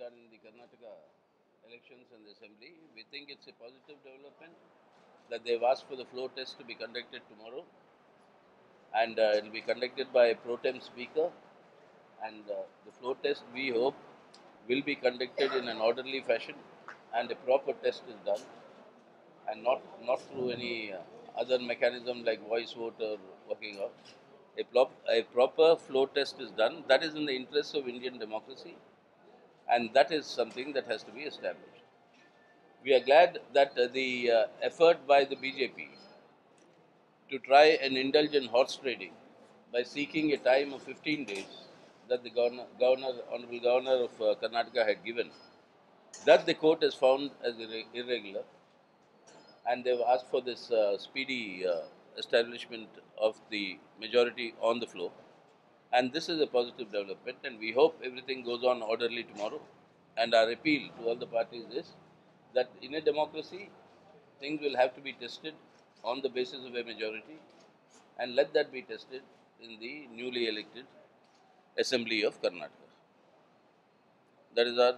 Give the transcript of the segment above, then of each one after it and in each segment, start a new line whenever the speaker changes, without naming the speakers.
done in the Karnataka elections and the assembly. We think it's a positive development that they've asked for the floor test to be conducted tomorrow, and it will be conducted by a pro tem speaker. And the floor test, we hope, will be conducted in an orderly fashion, and a proper test is done, and not through any other mechanism like voice vote or working out. A proper floor test is done. That is in the interest of Indian democracy, and that is something that has to be established. We are glad that the effort by the BJP to try and indulge in horse trading by seeking a time of 15 days that the Honorable Governor of Karnataka had given, that the court has found as irregular, and they've asked for this speedy establishment of the majority on the floor. And this is a positive development, and we hope everything goes on orderly tomorrow. And our appeal to all the parties is that in a democracy, things will have to be tested on the basis of a majority, and let that be tested in the newly elected Assembly of Karnataka. That is our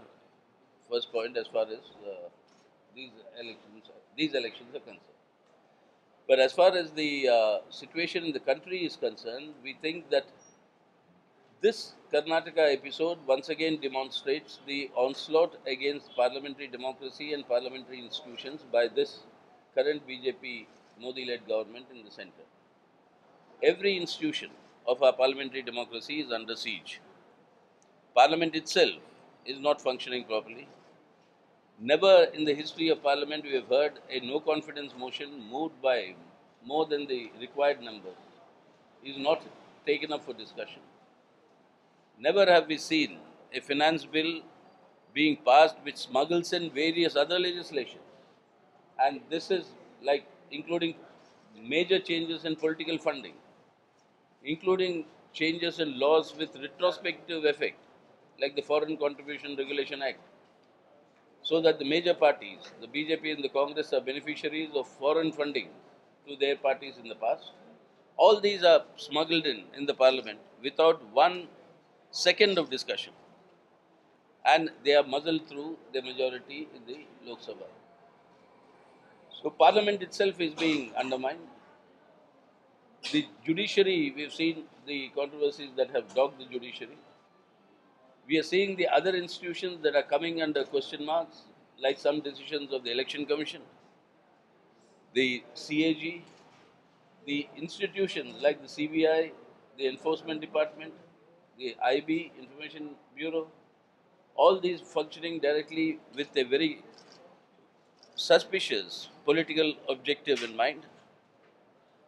first point as far as these elections are concerned. But as far as the situation in the country is concerned, we think that this Karnataka episode once again demonstrates the onslaught against parliamentary democracy and parliamentary institutions by this current BJP Modi-led government in the centre. Every institution of our parliamentary democracy is under siege. Parliament itself is not functioning properly. Never in the history of Parliament we have heard a no confidence motion moved by more than the required number is not taken up for discussion. Never have we seen a finance bill being passed which smuggles in various other legislation. And this is like including major changes in political funding, including changes in laws with retrospective effect, like the Foreign Contribution Regulation Act, so that the major parties, the BJP and the Congress, are beneficiaries of foreign funding to their parties in the past. All these are smuggled in the parliament without 1 second of discussion, and they are muzzled through the majority in the Lok Sabha. So parliament itself is being undermined. The judiciary, we've seen the controversies that have dogged the judiciary. We are seeing the other institutions that are coming under question marks, like some decisions of the Election Commission, the CAG, the institutions like the CBI, the Enforcement Department, the IB, Information Bureau, all these functioning directly with a very suspicious political objective in mind.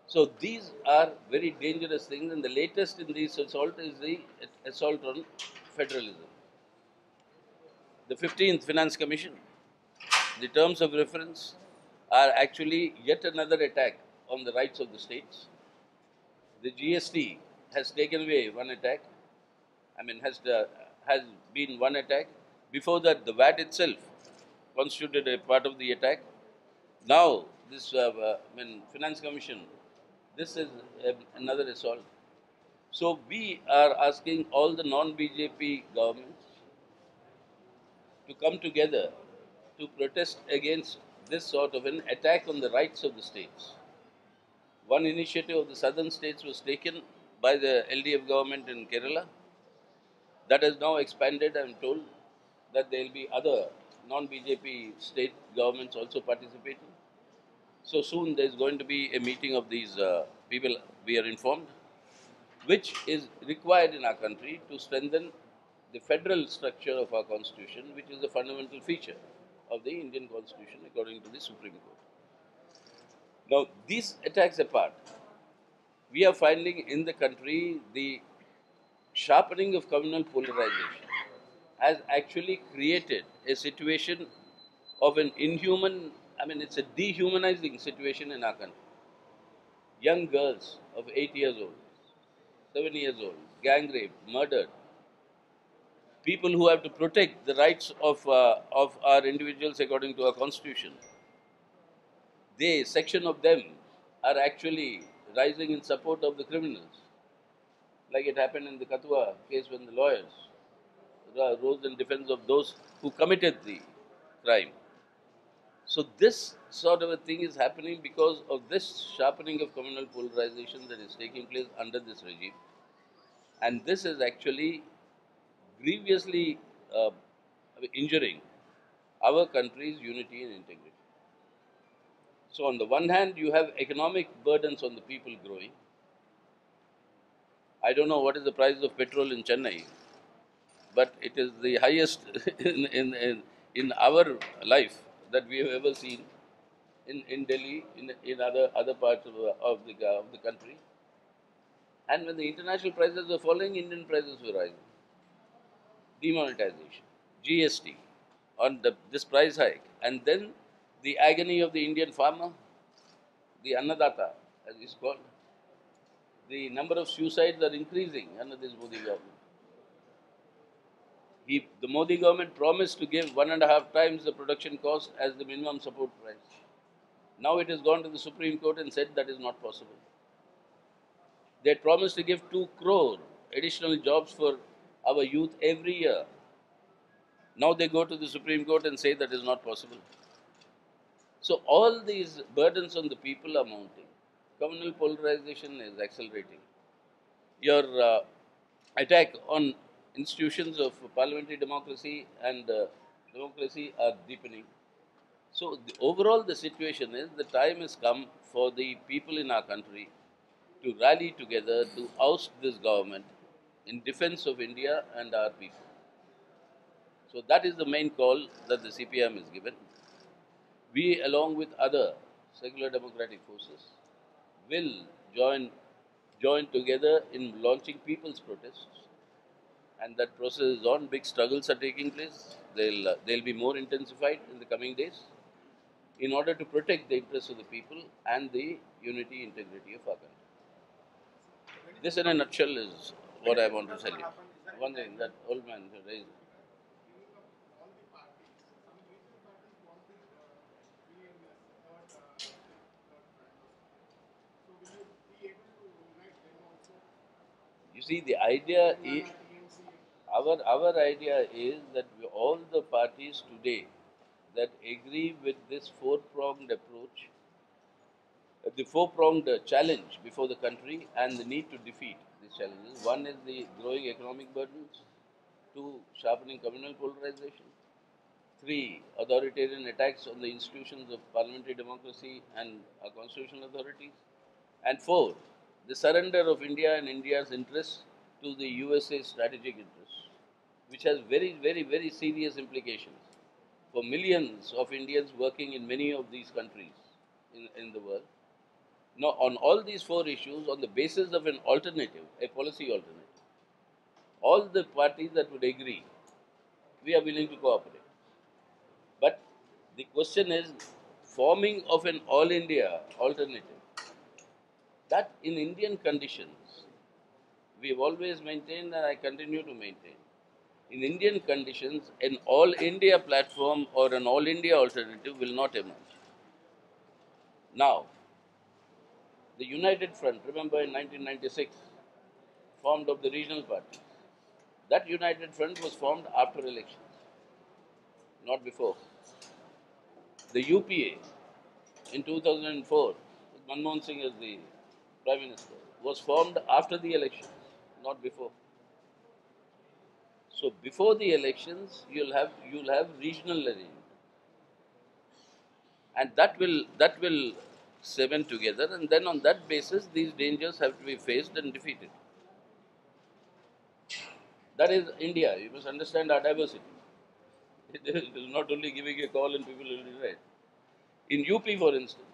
So these are very dangerous things, and the latest in this assault is the assault on federalism. The 15th Finance Commission, the terms of reference are actually yet another attack on the rights of the states. The GST has taken away one attack, has been one attack. Before that, the VAT itself constituted a part of the attack. Now, this Finance Commission, this is another assault. So we are asking all the non-BJP governments to come together to protest against this sort of an attack on the rights of the states. One initiative of the southern states was taken by the LDF government in Kerala. That has now expanded. I am told that there will be other non-BJP state governments also participating. So soon there is going to be a meeting of these people, we are informed, which is required in our country to strengthen the federal structure of our constitution, which is a fundamental feature of the Indian constitution according to the Supreme Court. Now, these attacks apart, we are finding in the country the sharpening of communal polarization has actually created a situation of an inhuman, it's a dehumanizing situation in our country. Young girls of 8 years old, 7 years old, gang raped, murdered. People who have to protect the rights of our individuals according to our constitution. A section of them are actually rising in support of the criminals. Like it happened in the Kathua case when the lawyers rose in defense of those who committed the crime. So this sort of a thing is happening because of this sharpening of communal polarization that is taking place under this regime. And this is actually grievously uh, injuring our country's unity and integrity. So on the one hand, you have economic burdens on the people growing. I don't know what is the price of petrol in Chennai, but it is the highest in our life that we have ever seen in Delhi, in other parts of the country. And when the international prices were falling, Indian prices were rising. Demonetization, GST, on this price hike, and then the agony of the Indian farmer, the Annadata, as it's called. The number of suicides are increasing under this Modi government. The Modi government promised to give 1.5 times the production cost as the minimum support price. Now it has gone to the Supreme Court and said that is not possible. They had promised to give 2 crore additional jobs for our youth every year. Now they go to the Supreme Court and say that is not possible. So all these burdens on the people are mounting. Communal polarization is accelerating. Your attack on institutions of parliamentary democracy and democracy are deepening. So overall the situation is the time has come for the people in our country to rally together to oust this government in defense of India and our people. So that is the main call that the CPM has given. We, along with other secular democratic forces, will join together in launching people's protests. And that process is on. Big struggles are taking place. They'll be more intensified in the coming days in order to protect the interests of the people and the unity, integrity of our country. This, in a nutshell, is what I want to tell you. One thing that old man raised. You see, the idea is our idea is that all the parties today that agree with this four-pronged approach, the four-pronged challenge before the country and the need to defeat these challenges. One is the growing economic burdens. Two, sharpening communal polarization. Three, authoritarian attacks on the institutions of parliamentary democracy and our constitutional authorities. And four, the surrender of India and India's interests to the USA's strategic interests, which has very, very, very serious implications for millions of Indians working in many of these countries in the world. Now, on all these four issues, on the basis of an alternative, a policy alternative, all the parties that would agree, we are willing to cooperate. But the question is forming of an all India alternative. That in Indian conditions, we have always maintained and I continue to maintain. In Indian conditions, an all India platform or an all India alternative will not emerge. Now, the United Front, remember in 1996, formed of the regional parties. That United Front was formed after elections, not before. The UPA in 2004, with Manmohan Singh as the Prime Minister, was formed after the elections, not before. So before the elections, you'll have regional arrangement, and that will cement together, and then on that basis, these dangers have to be faced and defeated. That is India. You must understand our diversity. It is not only giving a call and people will be right. In UP, for instance,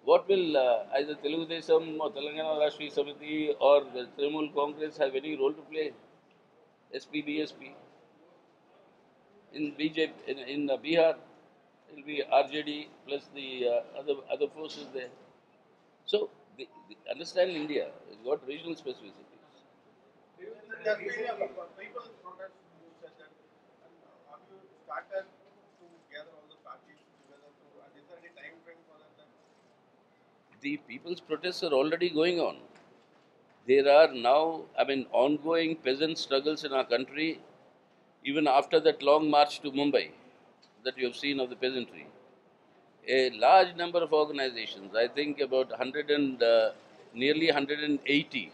what will either Telugu Desam or Telangana Rashtriya Samiti or the Trinamool Congress have any role to play? SP, BSP. In BJP, in Bihar, it will be RJD plus the other forces there. So, understand India has got regional specificities.
There's been a people protest, you said that. And have you started to gather all the parties together? And is there any time frame for that?
The people's protests are already going on. There are now, ongoing peasant struggles in our country Even after that long march to Mumbai that you have seen of the peasantry, a large number of organizations, I think about 100 and nearly 180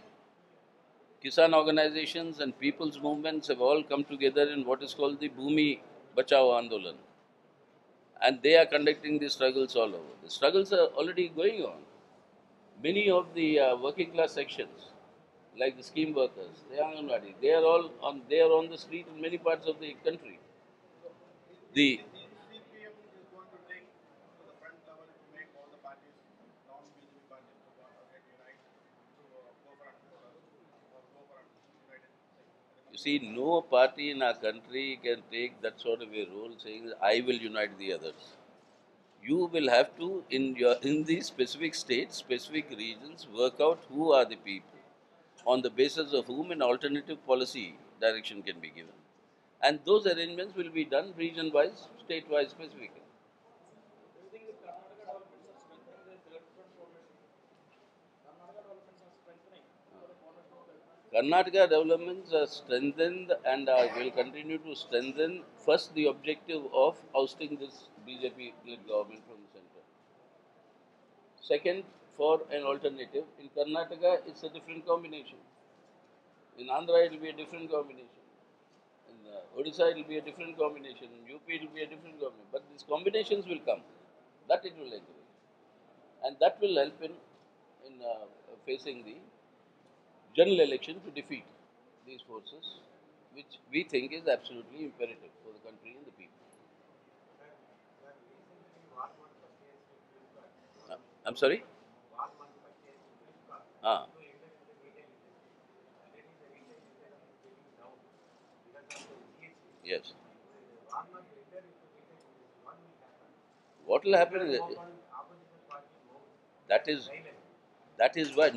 Kisan organizations and people's movements have all come together in what is called the Bhumi Bachao Andolan. And they are conducting these struggles all over. The struggles are already going on. Many of the working class sections, like the scheme workers, the Anganwadi, they are on the street in many parts of the country. The
CPM is going to take to the front level to make all the parties, non-BJP parties, to get unite to go for an or go for an united thing.
You see, no party in our country can take that sort of a role saying, I will unite the others. You will have to, in these specific states, specific regions, work out who are the people, on the basis of whom an alternative policy direction can be given. And those arrangements will be done region-wise, state-wise, specifically.
Do you think the Karnataka developments are strengthening the third front formation? Karnataka developments are strengthening for the cornerstone of the
Karnataka developments are strengthened and will continue to strengthen. First, the objective of ousting this BJP-led government from the center. Second, for an alternative. In Karnataka, it's a different combination. In Andhra, it will be a different combination. In Odisha, it will be a different combination. In UP, it will be a different combination. But these combinations will come. That it will encourage. And that will help in facing the general election to defeat these forces, which we think is absolutely imperative for the country and the people. I'm sorry? Ah, yes. What will happen is that is that is why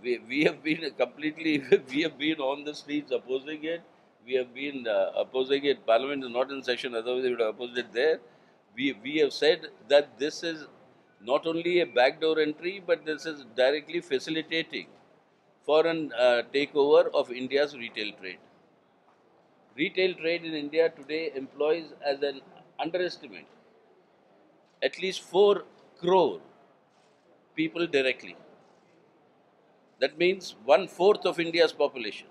we have been completely we have been on the streets opposing it. We have been opposing it. Parliament is not in session, otherwise we would have opposed it there. We have said that this is not only a backdoor entry, but this is directly facilitating foreign takeover of India's retail trade. Retail trade in India today employs, as an underestimate, at least 4 crore people directly. That means one-fourth of India's population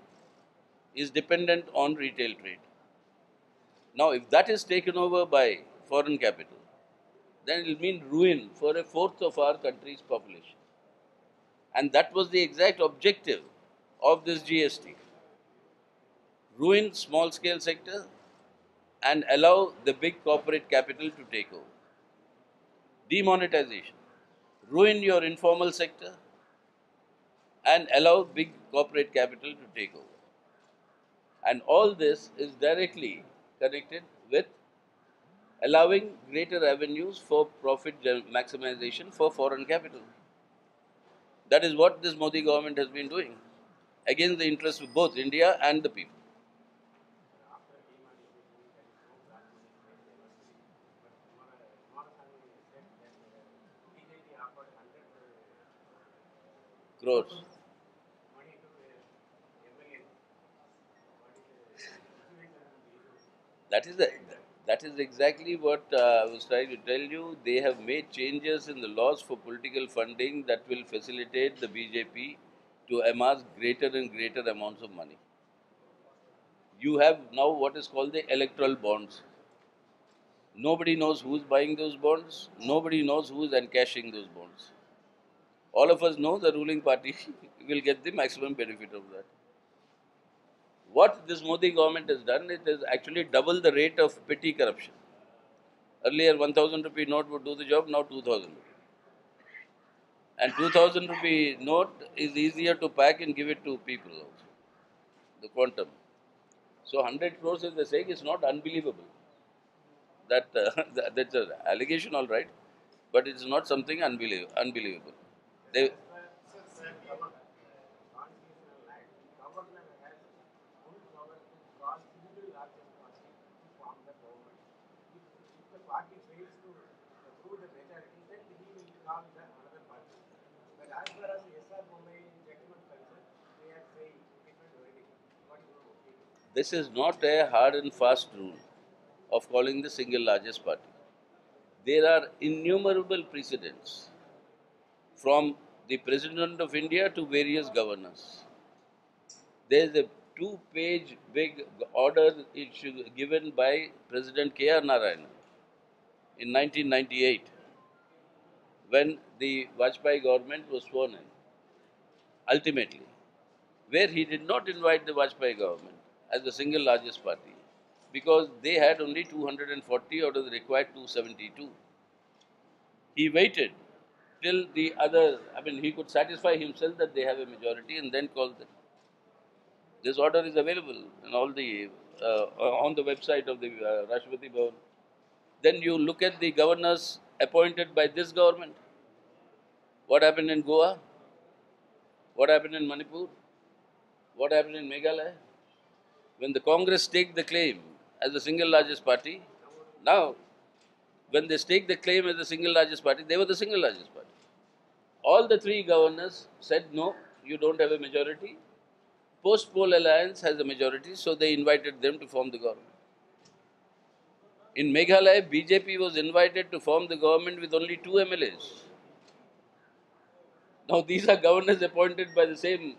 is dependent on retail trade. Now, if that is taken over by foreign capital, then it will mean ruin for a fourth of our country's population. And that was the exact objective of this GST. Ruin small scale sector and allow the big corporate capital to take over. Demonetization. Ruin your informal sector and allow big corporate capital to take over. And all this is directly connected with allowing greater avenues for profit maximization for foreign capital. That is what this Modi government has been doing against the interests of both India and the people. Crores. That is the, that is exactly what I was trying to tell you. They have made changes in the laws for political funding that will facilitate the BJP to amass greater and greater amounts of money. You have now what is called the electoral bonds. Nobody knows who's buying those bonds. Nobody knows who's encashing those bonds. All of us know the ruling party will get the maximum benefit of that. What this Modi government has done, it has actually doubled the rate of petty corruption. Earlier, 1000 rupee note would do the job, now 2000 rupee. And 2000 rupee note is easier to pack and give it to people also, the quantum. So 100 crores, as they saying, is not unbelievable. That's an allegation, all right, but it's not something unbelievable. They, This is not a hard and fast rule of calling the single largest party. There are innumerable precedents from the President of India to various governors. There is a two-page big order given by President K.R. Narayan in 1998 when the Vajpayee government was sworn in, ultimately, where he did not invite the Vajpayee government as the single largest party because they had only 240 out of the required 272. He waited till the other, he could satisfy himself that they have a majority and then call them. This order is available in all the on the website of the Rashtrapati Bhavan. Then you look at the governors appointed by this government. What happened in Goa? What happened in Manipur? What happened in Meghalaya? When the Congress take the claim as the single largest party, now when they stake the claim as the single largest party, they were the single largest party. All the three governors said, no, you don't have a majority. Post-poll alliance has a majority, so they invited them to form the government. In Meghalaya, BJP was invited to form the government with only 2 MLAs. Now these are governors appointed by the same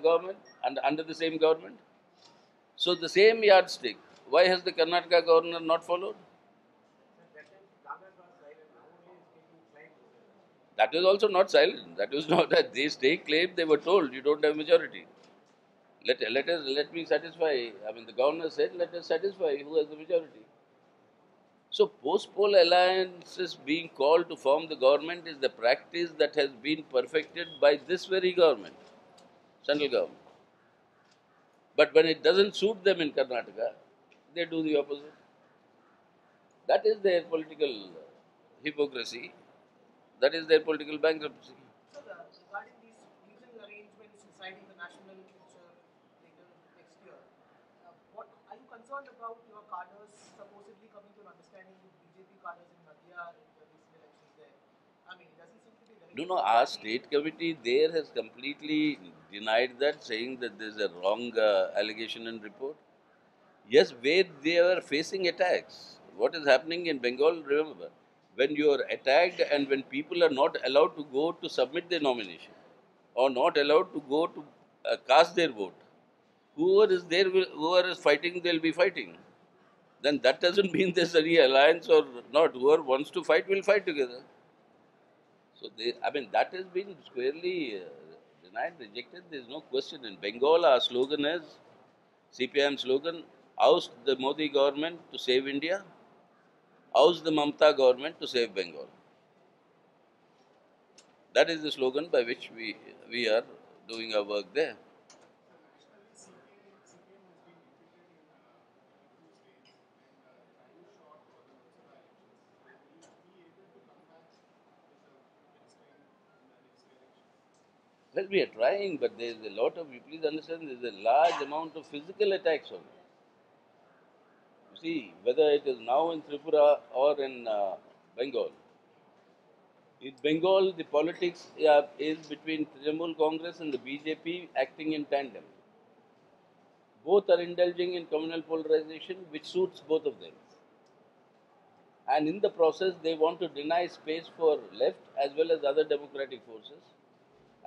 government and under the same government. So the same yardstick. Why has the Karnataka governor not followed? That was also not silent. That was not that they stake claim. They were told you don't have majority. Let me satisfy. The governor said let us satisfy who has the majority. So post-poll alliances being called to form the government is the practice that has been perfected by this very government, central government. But when it doesn't suit them in Karnataka, they do the opposite. That is their political hypocrisy. That is their political bankruptcy.
So, regarding these regional arrangements deciding the national future later next year, what are you concerned about your cadres supposedly coming to an understanding with BJP cadres in Nadia in the recent elections there? It doesn't seem to be very.
No, our state committee there has completely denied that, saying that there is a wrong allegation and report. Yes, where they are facing attacks. What is happening in Bengal, remember, when you are attacked and when people are not allowed to go to submit their nomination or not allowed to go to cast their vote, whoever is there, whoever is fighting, they'll be fighting. Then that doesn't mean there's any alliance or not. Whoever wants to fight will fight together. So, that has been squarely denied, rejected. There's no question. In Bengal, our slogan is CPIM slogan: oust the Modi government to save India, oust the Mamata government to save Bengal. That is the slogan by which we are doing our work there. Well, we are trying, but there is a lot of, you please understand, there is a large amount of physical attacks on it. You see, whether it is now in Tripura or in Bengal. In Bengal, the politics is between Trinamool Congress and the BJP acting in tandem. Both are indulging in communal polarization, which suits both of them. And in the process, they want to deny space for left as well as other democratic forces.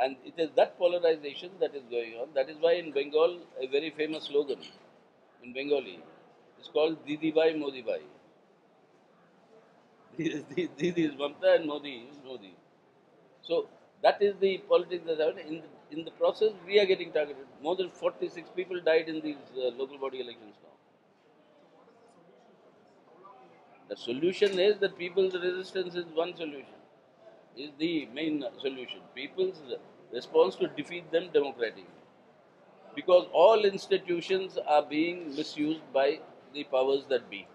And it is that polarization that is going on. That is why in Bengal, a very famous slogan in Bengali is called Didi Bhai, Modi Bhai. Didi is Mamata and Modi is Modi. So that is the politics that happened. In the process, we are getting targeted. More than 46 people died in these local body elections now. The solution is that people's resistance is one solution, is the main solution. People's response to defeat them democratically. Because all institutions are being misused by the powers that be.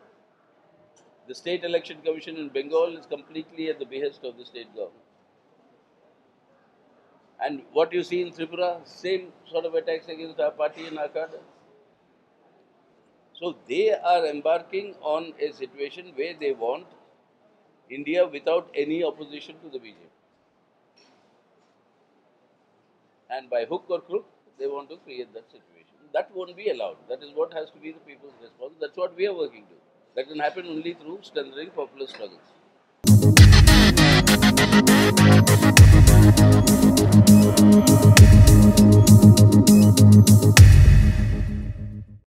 The State Election Commission in Bengal is completely at the behest of the state government. And what you see in Tripura, same sort of attacks against our party and our cadre. So they are embarking on a situation where they want India without any opposition to the BJP. And by hook or crook, they want to create that situation. that won't be allowed. That is what has to be the people's response. That's what we are working to. That can happen only through strengthening popular struggles.